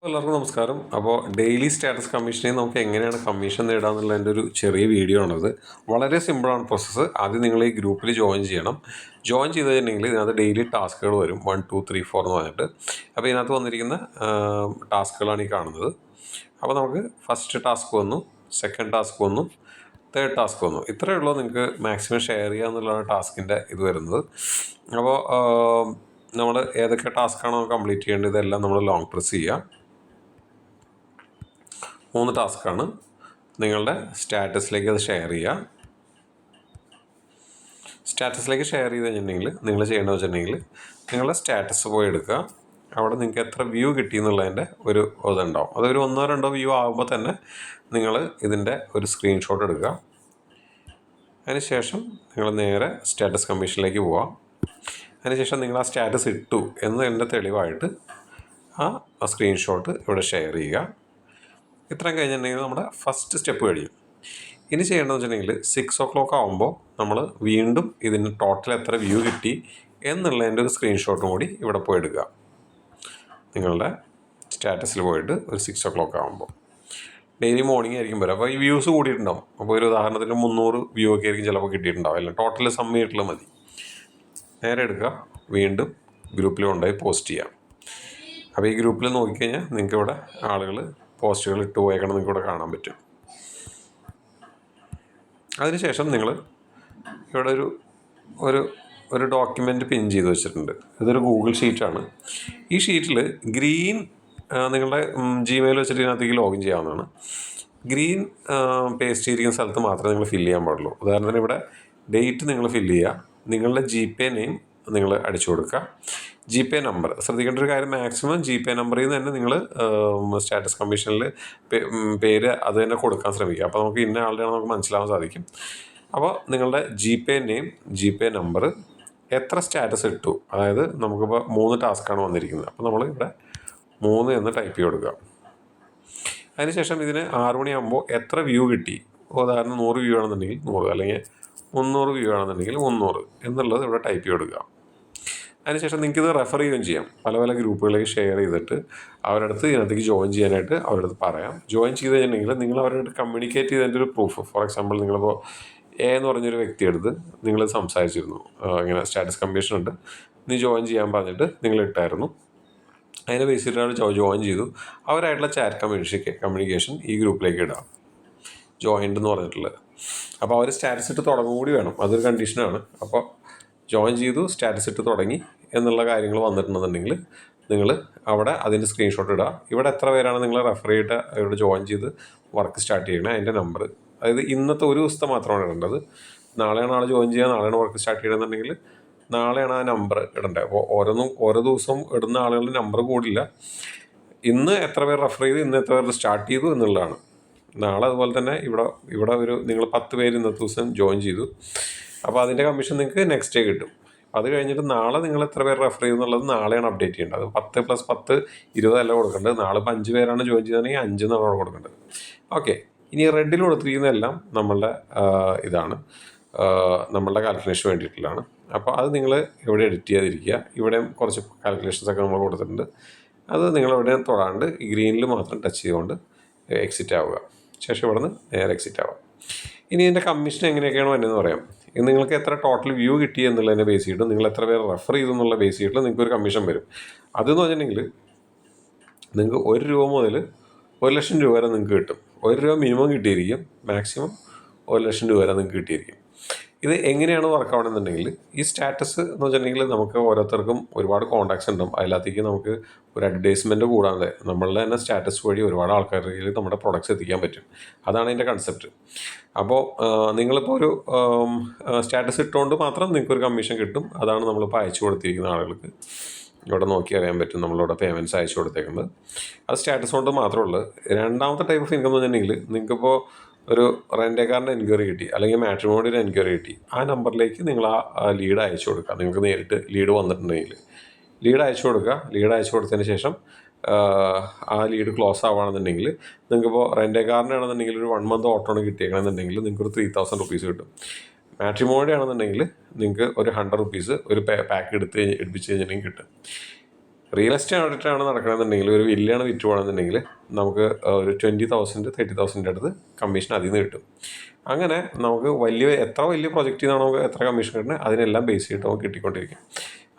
എല്ലാവർക്കും നമസ്കാരം. അപ്പോൾ ഡെയിലി സ്റ്റാറ്റസ് കമ്മീഷനിൽ നമുക്ക് എങ്ങനെയാണ് കമ്മീഷൻ നേടാമെന്നുള്ളതിൻ്റെ ഒരു ചെറിയ വീഡിയോ ആണത്. വളരെ സിമ്പിളാണ് പ്രോസസ്സ്. ആദ്യം നിങ്ങൾ ഈ ഗ്രൂപ്പിൽ ജോയിൻ ചെയ്യണം. ജോയിൻ ചെയ്ത് കഴിഞ്ഞിട്ടുണ്ടെങ്കിൽ ഇതിനകത്ത് ഡെയിലി ടാസ്കുകൾ വരും 1 2 3 4 എന്ന് പറഞ്ഞിട്ട്. അപ്പോൾ ഇതിനകത്ത് വന്നിരിക്കുന്ന ടാസ്കുകളാണ് ഈ കാണുന്നത്. അപ്പോൾ നമുക്ക് ഫസ്റ്റ് ടാസ്ക് വന്നു, സെക്കൻഡ് ടാസ്ക് വന്നു, തേർഡ് ടാസ്ക് വന്നു. ഇത്രയേ ഉള്ളൂ നിങ്ങൾക്ക് മാക്സിമം ഷെയർ ചെയ്യുക എന്നുള്ളതാണ് ടാസ്കിൻ്റെ ഇത് വരുന്നത്. അപ്പോൾ നമ്മൾ ഏതൊക്കെ ടാസ്ക്കാണോ കംപ്ലീറ്റ് ചെയ്യേണ്ടത് ഇതെല്ലാം നമ്മൾ ലോങ് പ്രസ് ചെയ്യുക. 3 ടാസ്ക്കാണ്. നിങ്ങളുടെ സ്റ്റാറ്റസിലേക്ക് അത് ഷെയർ ചെയ്യുക. സ്റ്റാറ്റസിലേക്ക് ഷെയർ ചെയ്ത് കഴിഞ്ഞിട്ടുണ്ടെങ്കിൽ നിങ്ങൾ ചെയ്യേണ്ടത് വെച്ചിട്ടുണ്ടെങ്കിൽ നിങ്ങളുടെ സ്റ്റാറ്റസ് പോയി എടുക്കുക. അവിടെ നിങ്ങൾക്ക് എത്ര വ്യൂ കിട്ടി എന്നുള്ളതിൻ്റെ ഒരു ഇതുണ്ടാവും. അതൊരു 1 2 വ്യൂ ആകുമ്പോൾ തന്നെ നിങ്ങൾ ഇതിൻ്റെ ഒരു സ്ക്രീൻഷോട്ട് എടുക്കുക. അതിനുശേഷം നിങ്ങൾ നേരെ സ്റ്റാറ്റസ് കമ്മീഷനിലേക്ക് പോവുക. അതിനുശേഷം നിങ്ങൾ ആ സ്റ്റാറ്റസ് ഇട്ടു എന്നതിൻ്റെ തെളിവായിട്ട് ആ സ്ക്രീൻഷോട്ട് ഇവിടെ ഷെയർ ചെയ്യുക. ഇത്രയും കഴിഞ്ഞിട്ടുണ്ടെങ്കിൽ നമ്മുടെ ഫസ്റ്റ് സ്റ്റെപ്പ് കഴിയും. ഇനി ചെയ്യേണ്ടതെന്ന് വെച്ചിട്ടുണ്ടെങ്കിൽ 6 o'clock ആകുമ്പോൾ നമ്മൾ വീണ്ടും ഇതിന് ടോട്ടൽ എത്ര വ്യൂ കിട്ടി എന്നുള്ളതിൻ്റെ ഒരു സ്ക്രീൻഷോട്ടും കൂടി ഇവിടെ പോയി എടുക്കുക. നിങ്ങളുടെ സ്റ്റാറ്റസിൽ പോയിട്ട് ഒരു 6 o'clock ആകുമ്പോൾ ഡെയിലി മോർണിംഗ് ആയിരിക്കും വരും. അപ്പോൾ ഈ വ്യൂസ് കൂടിയിട്ടുണ്ടാവും. അപ്പോൾ ഒരു ഉദാഹരണത്തിന് 300 വ്യൂ ഒക്കെ ആയിരിക്കും ചിലപ്പോൾ കിട്ടിയിട്ടുണ്ടാവും. അല്ല ടോട്ടൽ സമ്മീട്ടുള്ള മതി. നേരെ എടുക്കുക, വീണ്ടും ഗ്രൂപ്പിൽ കൊണ്ടുപോയി പോസ്റ്റ് ചെയ്യാം. അപ്പോൾ ഈ ഗ്രൂപ്പിൽ നോക്കിക്കഴിഞ്ഞാൽ നിങ്ങൾക്ക് ഇവിടെ ആളുകൾ പോസ്റ്റുകൾ ഇട്ട് പോയേക്കണം നിങ്ങൾക്ക് ഇവിടെ കാണാൻ പറ്റും. അതിനുശേഷം നിങ്ങൾ ഇവിടെ ഒരു ഡോക്യുമെൻ്റ് പിൻ ചെയ്ത് വെച്ചിട്ടുണ്ട്. ഇതൊരു ഗൂഗിൾ ഷീറ്റാണ്. ഈ ഷീറ്റിൽ ഗ്രീൻ നിങ്ങളുടെ ജിമെയിൽ വെച്ചിട്ട് ഇതിനകത്തേക്ക് ലോഗിൻ ചെയ്യാവുന്നതാണ്. ഗ്രീൻ പേസ്റ്റ് ചെയ്തിരിക്കുന്ന സ്ഥലത്ത് മാത്രമേ നിങ്ങൾ ഫില്ല് ചെയ്യാൻ പാടുള്ളൂ. ഉദാഹരണത്തിന് ഇവിടെ ഡേറ്റ് നിങ്ങൾ ഫില്ല് ചെയ്യുക, നിങ്ങളുടെ GPay നെയിം നിങ്ങൾ അടിച്ചു കൊടുക്കുക, GPay നമ്പർ. ശ്രദ്ധിക്കേണ്ട ഒരു കാര്യം, മാക്സിമം GPay നമ്പറിൽ നിന്ന് തന്നെ നിങ്ങൾ സ്റ്റാറ്റസ് കമ്മീഷനിൽ പേര് അത് തന്നെ കൊടുക്കാൻ ശ്രമിക്കുക. അപ്പോൾ നമുക്ക് ഇന്ന ആളുടെയാണ് നമുക്ക് മനസ്സിലാവാൻ സാധിക്കും. അപ്പോൾ നിങ്ങളുടെ GPay നെയിം, GPay നമ്പർ, എത്ര സ്റ്റാറ്റസ് ഇട്ടു, അതായത് നമുക്കിപ്പോൾ 3 ടാസ്ക്കാണ് വന്നിരിക്കുന്നത്. അപ്പോൾ നമ്മൾ ഇവിടെ 3 എന്ന് ടൈപ്പ് ചെയ്ത് കൊടുക്കുക. അതിനുശേഷം ഇതിന് 6 മണിയാകുമ്പോൾ എത്ര വ്യൂ കിട്ടി, ഉദാഹരണം 100 വ്യൂ ആണെന്നുണ്ടെങ്കിൽ 100, അല്ലെങ്കിൽ 300 വ്യൂ ആണെന്നുണ്ടെങ്കിൽ 300 എന്നുള്ളത് ഇവിടെ ടൈപ്പ് ചെയ്ത് കൊടുക്കുക. അതിനുശേഷം നിങ്ങൾക്കിത് റെഫർ ചെയ്യുകയും ചെയ്യാം. പല പല ഗ്രൂപ്പുകളിലേക്ക് ഷെയർ ചെയ്തിട്ട് അവരുടെ അടുത്ത് ഇതിനകത്തേക്ക് ജോയിൻ ചെയ്യാനായിട്ട് അവരുടെ അടുത്ത് പറയാം. ജോയിൻ ചെയ്ത് കഴിഞ്ഞിട്ടുണ്ടെങ്കിൽ നിങ്ങൾ അവരോട് കമ്മ്യൂണിക്കേറ്റ് ചെയ്തതിൻ്റെ ഒരു പ്രൂഫ്, ഫോർ എക്സാമ്പിൾ നിങ്ങളിപ്പോൾ എന്ന് പറഞ്ഞൊരു വ്യക്തിയെടുത്ത് നിങ്ങൾ സംസാരിച്ചിരുന്നു, ഇങ്ങനെ സ്റ്റാറ്റസ് കമ്മീഷൻ ഉണ്ട്, നീ ജോയിൻ ചെയ്യാൻ പറഞ്ഞിട്ട് നിങ്ങൾ ഇട്ടായിരുന്നു. അതിനെ ബേസ് ചെയ്തിട്ട് ജോയിൻ ചെയ്തു. അവരായിട്ടുള്ള ചാറ്റ് കമ്മ്യൂണിക്കേഷൻ ഈ ഗ്രൂപ്പിലേക്ക് ഇടാം, ജോയിൻഡ് എന്ന് പറഞ്ഞിട്ടുള്ളത്. അപ്പോൾ അവർ സ്റ്റാറ്റസ് ഇട്ട് തുടങ്ങും കൂടി വേണം, അതൊരു കണ്ടീഷനാണ്. അപ്പോൾ ജോയിൻ ചെയ്തു, സ്റ്റാറ്റസ് ഇട്ട് തുടങ്ങി എന്നുള്ള കാര്യങ്ങൾ വന്നിട്ടുണ്ടെന്നുണ്ടെങ്കിൽ നിങ്ങൾ അവിടെ അതിൻ്റെ സ്ക്രീൻഷോട്ട് ഇടുക. ഇവിടെ എത്ര പേരാണ് നിങ്ങൾ റെഫർ ചെയ്തിട്ട് ഇവിടെ ജോയിൻ ചെയ്ത് വർക്ക് സ്റ്റാർട്ട് ചെയ്യണേ അതിൻ്റെ നമ്പർ, അതായത് ഇന്നത്തെ ഒരു ദിവസത്തെ മാത്രമാണ് ഇടേണ്ടത്. നാളെയാണ് ആൾ ജോയിൻ ചെയ്യുക, നാളെയാണ് വർക്ക് സ്റ്റാർട്ട് ചെയ്യണമെന്നുണ്ടെങ്കിൽ നാളെയാണ് ആ നമ്പർ ഇടേണ്ടത്. അപ്പോൾ ഓരോ ദിവസവും ഇടുന്ന ആളുകളുടെ നമ്പർ കൂടില്ല. ഇന്ന് എത്ര പേർ റെഫർ ചെയ്തു, ഇന്ന് എത്ര പേർ സ്റ്റാർട്ട് ചെയ്തു എന്നുള്ളതാണ്. നാളെ അതുപോലെ തന്നെ ഇവിടെ നിങ്ങൾ 10 പേര് ഇന്നത്തെ ദിവസം ജോയിൻ ചെയ്തു. അപ്പോൾ അതിൻ്റെ കമ്മീഷൻ നിങ്ങൾക്ക് നെക്സ്റ്റ് ഡേ കിട്ടും. അത് കഴിഞ്ഞിട്ട് നാളെ നിങ്ങൾ എത്ര പേർ റെഫർ ചെയ്തു എന്നുള്ളത് നാളെയാണ് അപ്ഡേറ്റ് ചെയ്യേണ്ടത്. 10 + 10 20 അല്ല കൊടുക്കേണ്ടത്. നാളെ ഇപ്പോൾ 5 പേരാണ് ജോയിൻ ചെയ്തതെങ്കിൽ 5 എന്നാണ് കൊടുക്കേണ്ടത്. ഓക്കെ, ഇനി റെഡിൽ കൊടുത്തിരിക്കുന്നതെല്ലാം നമ്മളുടെ ഇതാണ്, നമ്മളുടെ കാൽക്കുലേഷന് വേണ്ടിയിട്ടുള്ളതാണ്. അപ്പോൾ അത് നിങ്ങൾ എവിടെ എഡിറ്റ് ചെയ്യാതിരിക്കുക. ഇവിടെയും കുറച്ച് കാൽക്കുലേഷൻസൊക്കെ നമ്മൾ കൊടുത്തിട്ടുണ്ട്. അത് നിങ്ങൾ എവിടെയും തൊടാണ്ട് ഈ ഗ്രീനിൽ മാത്രം ടച്ച് ചെയ്തുകൊണ്ട് എക്സിറ്റ് ആവുക. ശേഷം ഇവിടെ നിന്ന് നേരെ എക്സിറ്റ് ആവുക. ഇനി ഇതിൻ്റെ കമ്മീഷൻ എങ്ങനെയൊക്കെയാണോ എന്നു പറയാം. ഇത് നിങ്ങൾക്ക് എത്ര ടോട്ടൽ വ്യൂ കിട്ടി എന്നുള്ളതിനെ ബേസ് ചെയ്തിട്ട്, നിങ്ങൾ എത്ര പേർ റെഫർ ചെയ്തു എന്നുള്ള ബേസ് ചെയ്തിട്ട് നിങ്ങൾക്കൊരു കമ്മീഷൻ വരും. അതെന്ന് പറഞ്ഞിട്ടുണ്ടെങ്കിൽ നിങ്ങൾക്ക് 1 രൂപ മുതൽ 1 ലക്ഷം രൂപ വരെ നിങ്ങൾക്ക് കിട്ടും. 1 രൂപ മിനിമം കിട്ടിയിരിക്കും, മാക്സിമം 1 ലക്ഷം രൂപ വരെ നിങ്ങൾക്ക് കിട്ടിയിരിക്കും. ഇത് എങ്ങനെയാണ് വർക്ക് ആവണമെന്നുണ്ടെങ്കിൽ, ഈ സ്റ്റാറ്റസ് എന്ന് വെച്ചിട്ടുണ്ടെങ്കിൽ നമുക്ക് ഓരോരുത്തർക്കും ഒരുപാട് കോൺടാക്ട്സ് ഉണ്ടാവും. അതിനകത്തേക്ക് നമുക്ക് ഒരു അഡ്വർടൈസ്മെൻറ്റ് കൂടാതെ നമ്മളുടെ തന്നെ സ്റ്റാറ്റസ് വഴി ഒരുപാട് ആൾക്കാരിലേക്ക് നമ്മുടെ പ്രൊഡക്ട്സ് എത്തിക്കാൻ പറ്റും. അതാണ് അതിൻ്റെ കൺസെപ്റ്റ്. അപ്പോൾ നിങ്ങളിപ്പോൾ ഒരു സ്റ്റാറ്റസ് ഇട്ടുകൊണ്ട് മാത്രം നിങ്ങൾക്കൊരു കമ്മീഷൻ കിട്ടും. അതാണ് നമ്മളിപ്പോൾ അയച്ചു കൊടുത്തിരിക്കുന്ന ആളുകൾക്ക് ഇവിടെ നോക്കി അറിയാൻ പറ്റും നമ്മളിവിടെ പേയ്മെൻറ്റ്സ് അയച്ചു കൊടുത്തേക്കുന്നത്. അത് സ്റ്റാറ്റസ് കൊണ്ട് മാത്രമേ ഉള്ളൂ. രണ്ടാമത്തെ ടൈപ്പ് ഓഫ് ഇൻകം എന്ന് വെച്ചിട്ടുണ്ടെങ്കിൽ നിങ്ങൾക്കിപ്പോൾ ഒരു റെൻ്റ് കാറിൻ്റെ എൻക്വയറി കിട്ടി, അല്ലെങ്കിൽ മാട്രിമോണിയുടെ എൻക്വയറി കിട്ടി, ആ നമ്പറിലേക്ക് നിങ്ങൾ ആ ലീഡ് അയച്ചു കൊടുക്കുക. നിങ്ങൾക്ക് നേരിട്ട് ലീഡ് വന്നിട്ടുണ്ടെങ്കിൽ ലീഡ് അയച്ചു കൊടുക്കുക. ലീഡ് അയച്ചു കൊടുത്തതിന് ശേഷം ആ ലീഡ് ക്ലോസ് ആവുകയാണെന്നുണ്ടെങ്കിൽ നിങ്ങൾക്കിപ്പോൾ റെൻ്റ് കാറിനാണെന്നുണ്ടെങ്കിൽ ഒരു 1 month ഓട്ടോണ് കിട്ടിയേക്കണമെന്നുണ്ടെങ്കിൽ നിങ്ങൾക്കൊരു 3000 rupees കിട്ടും. മാട്രിമോണിയുടെ ആണെന്നുണ്ടെങ്കിൽ നിങ്ങൾക്ക് ഒരു 100 rupees ഒരു പാക്ക് എടുപ്പിച്ച് കഴിഞ്ഞിട്ടുണ്ടെങ്കിൽ കിട്ടും. റിയൽ എസ്റ്റേറ്റ് ഓഡിറ്റാണ് നടക്കണമെന്നുണ്ടെങ്കിൽ ഒരു വില്ലയാണ് വിറ്റ് പോകണമെന്നുണ്ടെങ്കിൽ നമുക്ക് ഒരു 20,000 30,000 അടുത്ത് കമ്മീഷൻ അതിൽ നിന്ന് കിട്ടും. അങ്ങനെ നമുക്ക് എത്ര വലിയ പ്രൊജക്റ്റിനാണ് നമുക്ക് എത്ര കമ്മീഷൻ കിട്ടുന്നത് അതിനെല്ലാം ബേസ് ചെയ്തിട്ട് നമുക്ക് കിട്ടിക്കൊണ്ടിരിക്കും.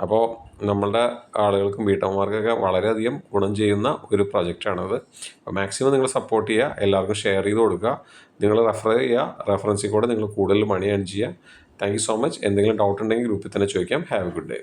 അപ്പോൾ നമ്മളുടെ ആളുകൾക്കും വീട്ടമ്മമാർക്കൊക്കെ വളരെയധികം ഗുണം ചെയ്യുന്ന ഒരു പ്രൊജക്റ്റാണത്. മാക്സിമം നിങ്ങൾ സപ്പോർട്ട് ചെയ്യുക, എല്ലാവർക്കും ഷെയർ ചെയ്ത് കൊടുക്കുക, നിങ്ങൾ റെഫർ ചെയ്യുക, റെഫറൻസിൽ കൂടെ നിങ്ങൾ കൂടുതൽ മണി ഏൺ ചെയ്യുക. Thank you so much. എന്തെങ്കിലും ഡൗട്ട് ഉണ്ടെങ്കിൽ ഗ്രൂപ്പിൽ തന്നെ ചോദിക്കാം. Have A good day.